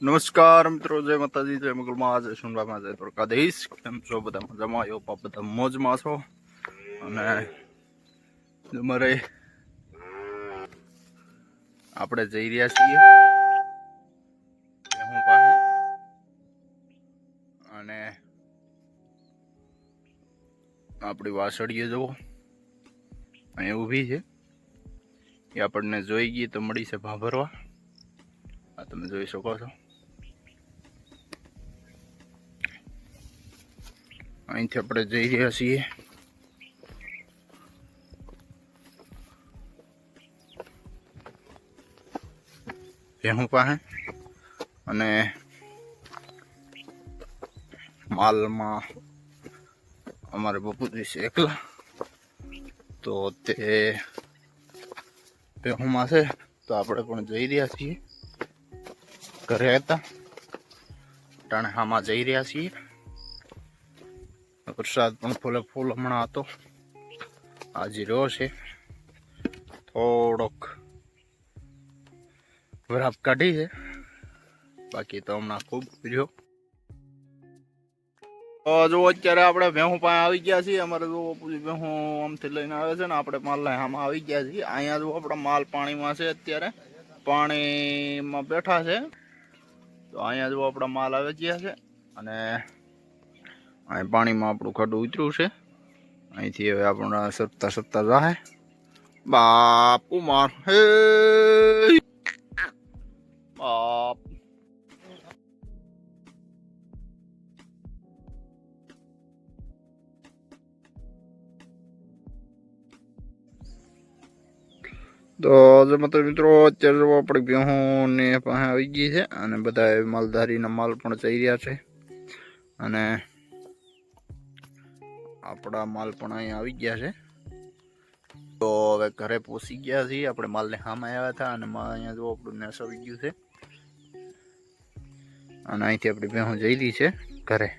નમસ્કાર મિત્રો, જય માતાજી, જય મંગલમાં, જય સોનભાઈમાં, જય દ્વારકાધીશ. કેમ છો બધા? મજામાં? એવો બધા મોજમાં છો? અને તમારે આપણે જઈ રહ્યા છીએ હું પાસે, અને આપણી વાસળીએ જુઓ અહીં ઊભી છે. એ આપણને જોઈ ગઈ તો મળી છે ભાભરવા. આ તમે જોઈ શકો છો. અહીંથી આપણે જઈ રહ્યા છીએ ભેહું પાસે, અને માલમાં અમારે બપુજી છે એકલા, તો તે ભેહુંમાં છે. તો આપણે પણ જઈ રહ્યા છીએ. ઘરે હતા ટાણે હામાં જઈ રહ્યા છીએ. વરસાદ પણ ફૂલ હમણાં હતો, આજે રહ્યો છે. થોડોક વરાપ કાઢી છે, બાકી તો હમણાં ખૂબ રહ્યો. જો અત્યારે આપણે ભેહું પાસે આવી ગયા છીએ. અમારે જો ભેહું આમથી લઈને આવે છે ને, આપણે માલ આમાં આવી ગયા છીએ. અહીંયા જો આપણા માલ પાણીમાં છે, અત્યારે પાણીમાં બેઠા છે. તો અહીંયા જો આપણા માલ આવી ગયા છે, અને અહીં પાણીમાં આપણું ખાડું ઉતર્યું છે. અહીંથી હવે આપણા સરતા જાહે. બાપુ માર હે બાપ. તો મિત્રો, અત્યારે જો આપણે ભેહું ને પાસે આવી ગઈ છે, અને બધા માલધારીના માલ પણ જઈ રહ્યા છે. અને આપણા માલ પણ અહીંયા આવી ગયા છે. તો હવે ઘરે પહોંચી ગયા છીએ. આપણે માલને સામે આવ્યા હતા, અને અહીંયા જો આપણું નેસ આવી ગયું છે, અને અહીંથી આપણી ભેહું જઈ રહી છે ઘરે.